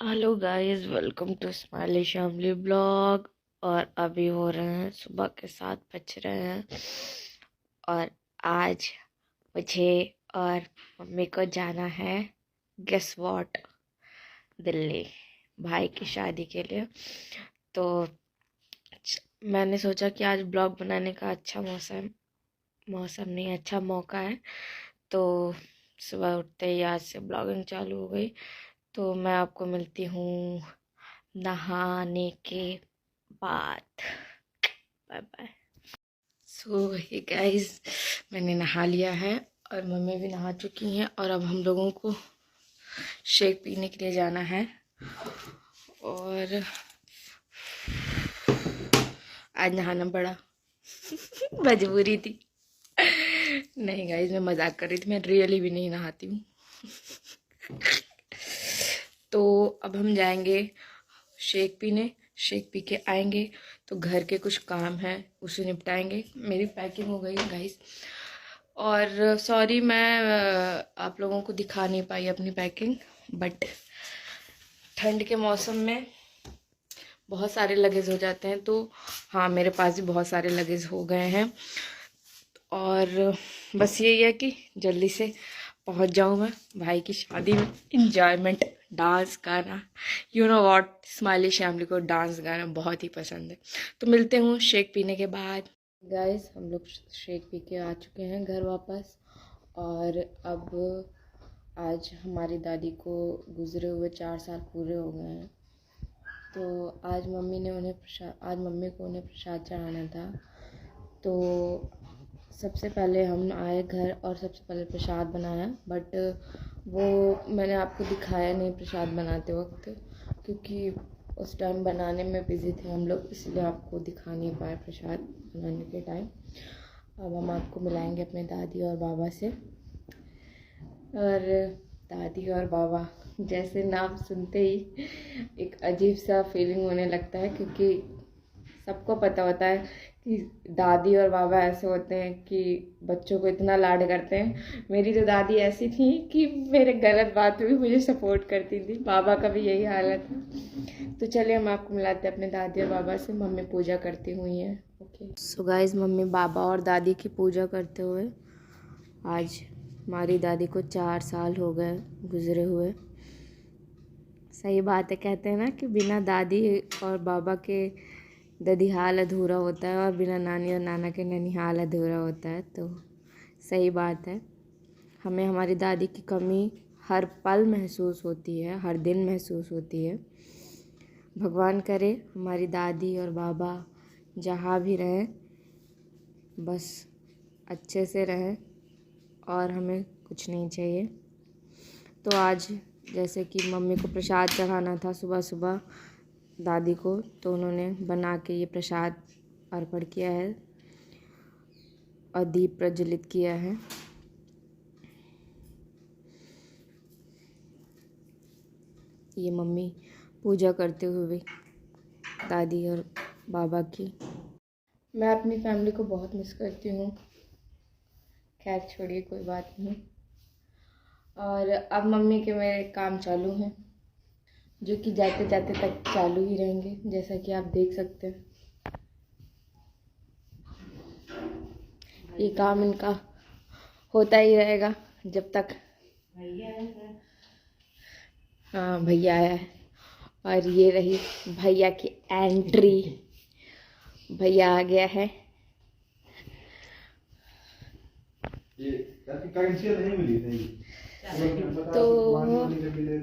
Hello guys, welcome to Smiley Family blog. और अभी हो रहे हैं सुबह के 7 बज रहे हैं। और आज मुझे और मम्मी को जाना है, गेस व्हाट, दिल्ली, भाई की शादी के लिए। तो मैंने सोचा कि आज ब्लॉग बनाने का अच्छा मौसम नहीं, अच्छा मौका है। तो सुबह उठते ही आज से ब्लॉगिंग चालू हो गई। तो मैं आपको मिलती हूँ नहाने के बाद। Bye bye. So hey guys, मैंने नहा लिया है और मम्मी भी नहा चुकी हैं। और अब हम लोगों को शेक पीने के लिए जाना है। और आज नहाना पड़ा मजबूरी थी। नहीं गाइस, मैं मजाक कर रही थी, मैं रियली भी नहीं नहाती हूँ। तो अब हम जाएंगे शेक पीने। शेक पी के आएंगे तो घर के कुछ काम हैं उसे निपटाएंगे। मेरी पैकिंग हो गई गाइस। और सॉरी, मैं आप लोगों को दिखा नहीं पाई अपनी पैकिंग। बट ठंड के मौसम में बहुत सारे लगेज हो जाते हैं। तो हाँ, मेरे पास भी बहुत सारे लगेज हो गए हैं। और बस यही है कि जल्दी से पहुंच जाऊं मैं भाई की शादी में। इंजॉयमेंट, डांस, गाना, you know what, smiley family को डांस गाना बहुत ही पसंद है। तो मिलते हूँ शेक पीने के बाद। गाइस, हम लोग शेक पी के आ चुके हैं घर वापस। और अब आज हमारी दादी को गुजरे हुए 4 साल पूरे हो गए हैं। तो आज मम्मी को उन्हें प्रसाद चढ़ाना था। तो सबसे पहले हम आए घर और सबसे पहले प्रसाद बनाया। बट वो मैंने आपको दिखाया नहीं प्रसाद बनाते वक्त, क्योंकि उस टाइम बनाने में बिज़ी थे हम लोग, इसलिए आपको दिखा नहीं पाए प्रसाद बनाने के टाइम। अब हम आपको मिलाएंगे अपने दादी और बाबा से। और दादी और बाबा, जैसे नाम सुनते ही एक अजीब सा फीलिंग होने लगता है, क्योंकि सबको पता होता है कि दादी और बाबा ऐसे होते हैं कि बच्चों को इतना लाड करते हैं। मेरी तो दादी ऐसी थी कि मेरे गलत बात में भी मुझे सपोर्ट करती थी। बाबा का भी यही हालत है। तो चलिए हम आपको मिलाते हैं अपने दादी और बाबा से। मम्मी पूजा करती हुई हैं। ओके सो गाइस, मम्मी बाबा और दादी की पूजा करते हुए, आज हमारी दादी को 4 साल हो गए गुजरे हुए। सही बात है, कहते हैं ना कि बिना दादी और बाबा के ददिहाल अधूरा होता है और बिना नानी और नाना के ननिहाल अधूरा होता है। तो सही बात है, हमें हमारी दादी की कमी हर पल महसूस होती है, हर दिन महसूस होती है। भगवान करे हमारी दादी और बाबा जहाँ भी रहें, बस अच्छे से रहें और हमें कुछ नहीं चाहिए। तो आज जैसे कि मम्मी को प्रसाद चढ़ाना था सुबह सुबह दादी को, तो उन्होंने बना के ये प्रसाद अर्पण किया है और दीप प्रज्वलित किया है। ये मम्मी पूजा करते हुए दादी और बाबा की। मैं अपनी फैमिली को बहुत मिस करती हूँ। खैर छोड़िए, कोई बात नहीं। और अब मम्मी के मेरे काम चालू हैं, जो कि जाते जाते तक चालू ही रहेंगे, जैसा कि आप देख सकते हैं। ये काम इनका होता ही रहेगा जब तक। हाँ, भैया आया है। और ये रही भैया की एंट्री। भैया आ गया है। तो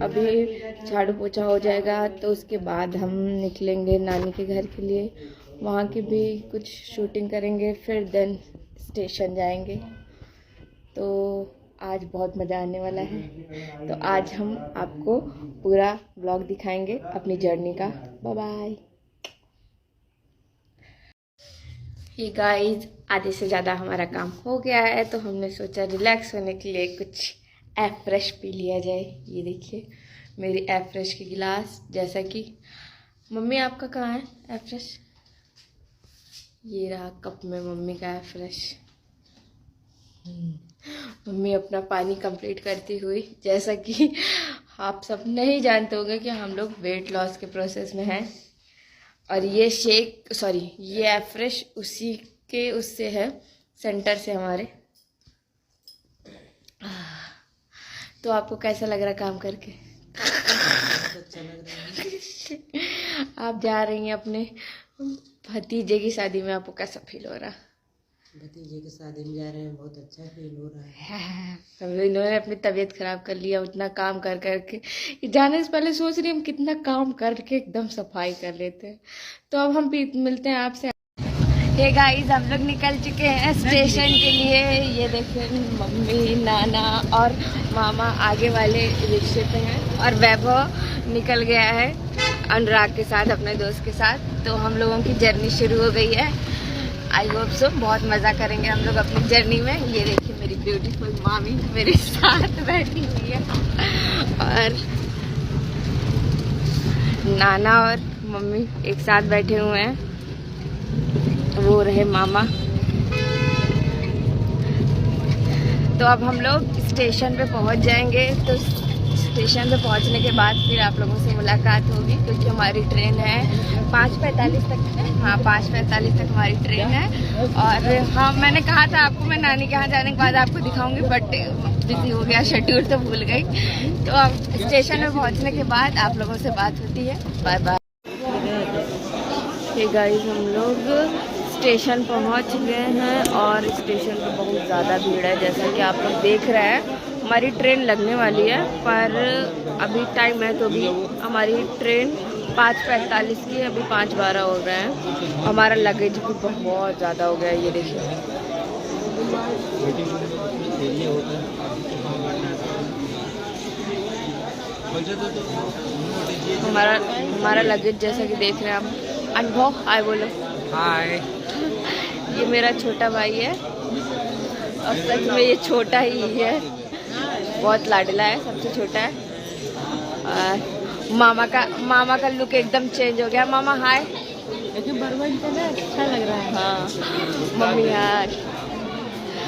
अभी झाड़ू पोछा हो जाएगा तो उसके बाद हम निकलेंगे नानी के घर के लिए। वहाँ की भी कुछ शूटिंग करेंगे, फिर देन स्टेशन जाएंगे। तो आज बहुत मज़ा आने वाला है। तो आज हम आपको पूरा ब्लॉग दिखाएंगे अपनी जर्नी का। Bye bye. ये गाइस, आधे से ज़्यादा हमारा काम हो गया है, तो हमने सोचा रिलैक्स होने के लिए कुछ एफ फ्रेश पी लिया जाए। ये देखिए मेरी एफ फ्रेश की गिलास। जैसा कि मम्मी, आपका कहाँ है एफ फ्रेश? ये रहा कप में मम्मी का एफ फ्रेश। मम्मी अपना पानी कंप्लीट करती हुई, जैसा कि आप सब नहीं जानते होंगे कि हम लोग वेट लॉस के प्रोसेस में हैं और ये शेक ये एफ्रेश उसी के उससे है, सेंटर से हमारे। तो आपको कैसा लग रहा है काम करके? अच्छा लग रहा है। आप जा रही हैं अपने भतीजे की शादी में, आपको कैसा फील हो रहा है? भतीजे की शादी में जा रहे हैं, बहुत अच्छा फील हो रहा है। सब इन्होंने अपनी तबीयत खराब कर लिया उतना काम कर करके। जाने से पहले सोच रही हम कितना काम करके एकदम सफाई कर लेते हैं। तो अब हम मिलते हैं आपसे। हे गाइस, हम लोग निकल चुके हैं स्टेशन के लिए। ये देखिए मम्मी, नाना और मामा आगे वाले रिक्शे पे हैं और वैभव निकल गया है अनुराग के साथ, अपने दोस्त के साथ। तो हम लोगों की जर्नी शुरू हो गई है। आई होप सो बहुत मज़ा करेंगे हम लोग अपनी जर्नी में। ये देखिए मेरी ब्यूटीफुल मामी मेरे साथ बैठी हुई है और नाना और मम्मी एक साथ बैठे हुए हैं, वो रहे मामा। तो अब हम लोग स्टेशन पे पहुंच जाएंगे। तो स्टेशन पे पहुंचने के बाद फिर आप लोगों से मुलाकात होगी, क्योंकि हमारी ट्रेन है 5:45 तक है। हाँ, 5:45 तक हमारी ट्रेन है। और हाँ, मैंने कहा था आपको मैं नानी के यहाँ जाने के बाद आपको दिखाऊंगी, बट बिजी हो गया शेड्यूल तो भूल गई। तो अब स्टेशन में पहुंचने के बाद आप लोगों से बात होती है। Bye bye. हे गाइस, हम लोग स्टेशन पहुंच गए हैं और स्टेशन पे बहुत ज़्यादा भीड़ है। जैसा कि आप लोग देख रहे हैं, हमारी ट्रेन लगने वाली है, पर अभी टाइम है तो भी हमारी ट्रेन 5:45 की है, अभी 5:12 हो रहे हैं। हमारा लगेज भी बहुत ज़्यादा हो गया है, ये देखिए। हमारा लगेज जैसा कि देख रहे हैं आप। अनुभव, हाय बोलो। हाय। ये मेरा छोटा भाई है और सच में ये छोटा ही है, बहुत लाडला है, सबसे छोटा है। और मामा का लुक एकदम चेंज हो गया। मामा हाय। अच्छा लग रहा है। हाँ मम्मी यार,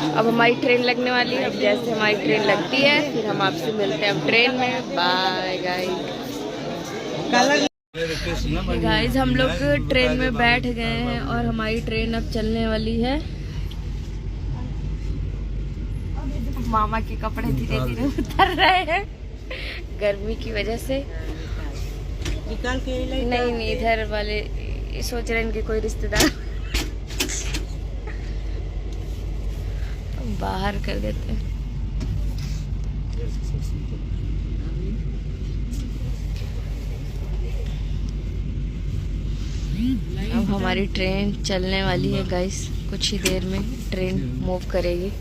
अब हमारी ट्रेन लगने वाली है। अब जैसे हमारी ट्रेन लगती है फिर हम आपसे मिलते हैं अब ट्रेन में। बाय गाइस, हम लोग ट्रेन में बैठ गए हैं और हमारी ट्रेन अब चलने वाली है। मामा के कपड़े धीरे धीरे उतर रहे हैं गर्मी की वजह से। निकाल के नहीं, इधर वाले सोच रहे हैं इनके कोई रिश्तेदार बाहर कर देते हैं। अब हमारी ट्रेन चलने वाली है गाइस, कुछ ही देर में ट्रेन मूव करेगी।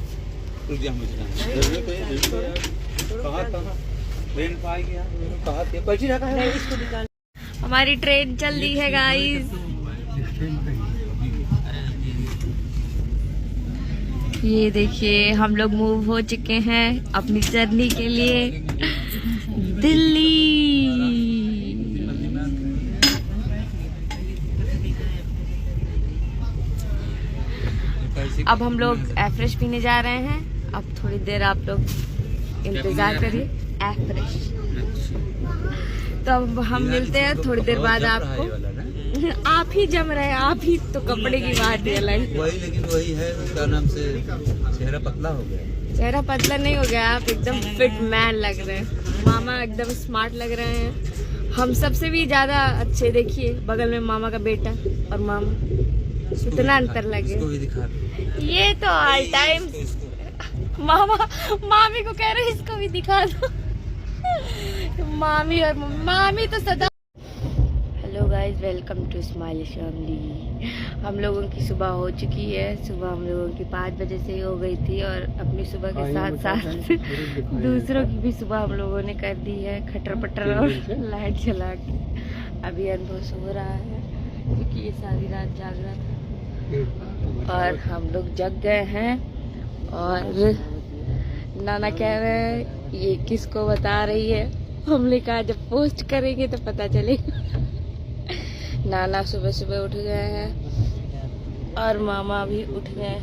हमारी ट्रेन चल दी है गाइस। ये देखिए हम लोग मूव हो चुके हैं अपनी जर्नी के लिए दिल्ली। अब हम लोग एफ्रेश पीने जा रहे हैं। अब थोड़ी देर आप लोग इंतजार करिए। एफ्रेश तो अब हम मिलते हैं थोड़ी देर बाद आपको। आप ही जम रहे हैं, आप ही तो कपड़े की बात है अलग। वही, लेकिन वही है, उसका नाम से चेहरा पतला हो गया। चेहरा पतला नहीं हो गया, आप एकदम फिट मैन लग रहे हैं। मामा एकदम स्मार्ट लग रहे हैं, हम सबसे भी ज्यादा अच्छे। देखिए बगल में मामा का बेटा और मामा, इतना अंतर लगे। ये तो ऑल टाइम मामा मामी को कह रहे इसको भी दिखा दो। मामी और मामी तो सदा। Hello guys, welcome to Smiley Family. हम लोगों की सुबह हो चुकी है। सुबह हम लोगों की 5 बजे से ही हो गई थी और अपनी सुबह के साथ साथ दूसरों की भी सुबह हम लोगों ने कर दी है, खटर पटर और लाइट जला के। अभी अनुभव सो रहा है क्योंकि ये सारी रात जाग रहा था और हम लोग जग गए हैं। और नाना कह रहे हैं ये किसको बता रही है। हमने कहा जब पोस्ट करेंगे तो पता चलेगा। नाना सुबह सुबह उठ गए हैं और मामा भी उठ गए हैं,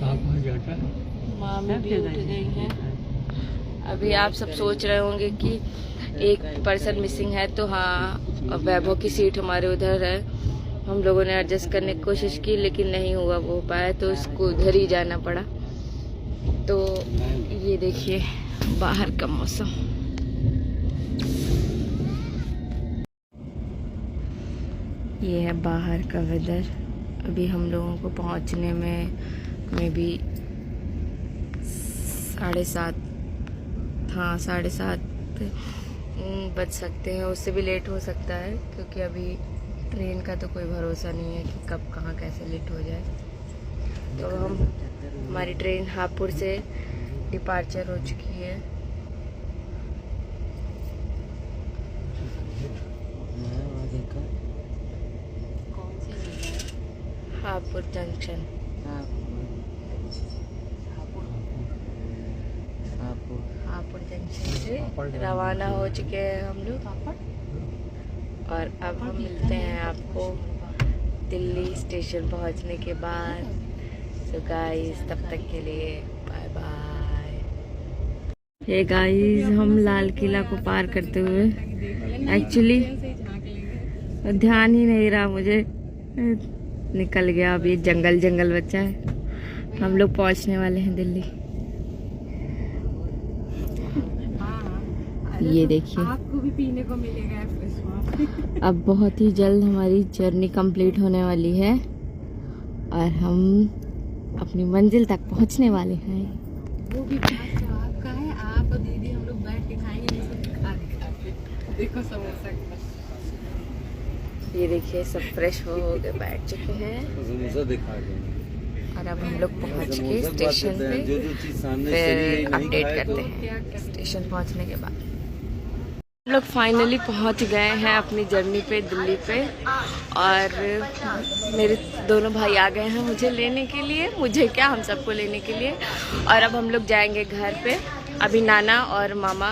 मामी भी उठ गई हैं। अभी आप सब सोच रहे होंगे कि एक पर्सन मिसिंग है, तो हाँ वैभव की सीट हमारे उधर है। हम लोगों ने एडजस्ट करने की कोशिश की लेकिन नहीं हुआ वो पाया, तो उसको उधर ही जाना पड़ा। तो ये देखिए बाहर का मौसम। ये है बाहर का वेदर। अभी हम लोगों को पहुंचने में भी 7:30, हाँ 7:30 बज सकते हैं। उससे भी लेट हो सकता है क्योंकि अभी ट्रेन का तो कोई भरोसा नहीं है कि कब कहाँ कैसे लेट हो जाए। तो हमारी ट्रेन हापुड़ से डिपार्चर हो चुकी है। हापुड़ जंक्शन। हापुड़ जंक्शन से रवाना हो चुके हैं हम लोग, और अब हम मिलते हैं आपको दिल्ली स्टेशन पहुंचने के बाद। सो गाइस तब तक के लिए बाय बाय। हे गाइस, हम लाल किला को पार करते हुए, एक्चुअली ध्यान ही नहीं रहा मुझे, निकल गया। अब ये जंगल बचा है। हम लोग पहुंचने वाले हैं दिल्ली। ये देखिए, आपको भी पीने को मिलेगा। अब बहुत ही जल्द हमारी जर्नी कंप्लीट होने वाली है और हम अपनी मंजिल तक पहुंचने वाले हैं। वो भी आपका है, आप और दीदी हम लोग बैठ के खाएंगे। देखो समोसा। ये देखिए सब फ्रेश हो के बैठ चुके हैं और अब हम लोग पहुंच के स्टेशन पे फिर अपडेट करते हैं स्टेशन पहुंचने के बाद। हम लोग फाइनली पहुंच गए हैं अपनी जर्नी पे दिल्ली पे, और मेरे दोनों भाई आ गए हैं मुझे लेने के लिए, मुझे क्या हम सबको लेने के लिए। और अब हम लोग जाएंगे घर पे। अभी नाना और मामा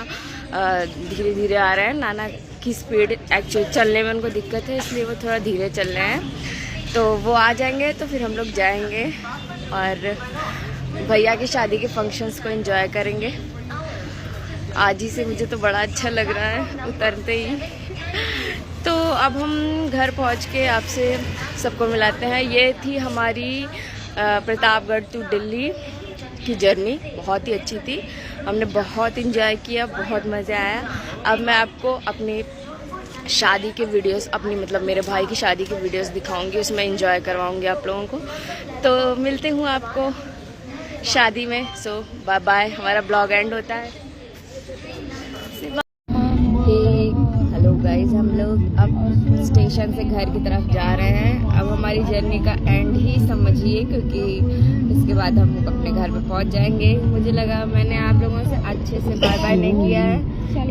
धीरे धीरे आ रहे हैं। नाना की स्पीड एक्चुअली चलने में उनको दिक्कत है, इसलिए वो थोड़ा धीरे चल रहे हैं। तो वो आ जाएंगे तो फिर हम लोग जाएंगे और भैया की शादी के फंक्शंस को एंजॉय करेंगे। आज ही से मुझे तो बड़ा अच्छा लग रहा है उतरते ही। तो अब हम घर पहुंच के आपसे सबको मिलाते हैं। ये थी हमारी प्रतापगढ़ टू दिल्ली की जर्नी, बहुत ही अच्छी थी। हमने बहुत एंजॉय किया, बहुत मज़ा आया। अब मैं आपको अपनी शादी के वीडियोस, अपनी मतलब मेरे भाई की शादी के वीडियोस दिखाऊंगी, उसमें एंजॉय करवाऊंगी आप लोगों को। तो मिलते हूँ आपको शादी में। सो बाय बाय, हमारा ब्लॉग एंड होता है। हेलो गाइस, हम लोग अब स्टेशन से घर की तरफ जा रहे हैं। अब हमारी जर्नी का एंड ही समझिए, क्योंकि इसके बाद हम लोग अपने घर पे पहुंच जाएंगे। मुझे लगा मैंने आप लोगों से अच्छे से बाय बाय नहीं किया है,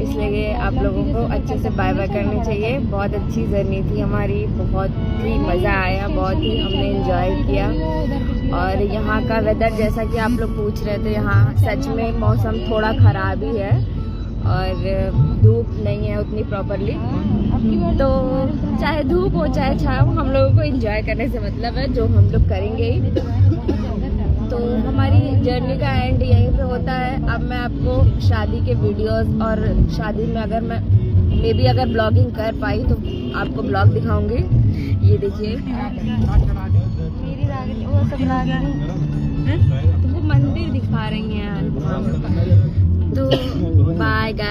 इसलिए आप लोगों को अच्छे से बाय बाय करनी चाहिए। बहुत अच्छी जर्नी थी हमारी, बहुत ही मज़ा आया, बहुत ही हमने एंजॉय किया। और यहाँ का वेदर जैसा कि आप लोग पूछ रहे थे, यहाँ सच में मौसम थोड़ा ख़राब ही है और धूप नहीं है उतनी प्रॉपरली। तो चाहे धूप हो चाहे छाँव, हम लोगों को एंजॉय करने से मतलब है, जो हम लोग करेंगे ही। तो हमारी जर्नी का एंड यहीं पे होता है। अब मैं आपको शादी के वीडियोस और शादी में अगर मैं अगर ब्लॉगिंग कर पाई तो आपको ब्लॉग दिखाऊंगी। ये देखिए मेरी वो सब तुमको मंदिर दिखा रही हैं यार। तो बाय गाइस।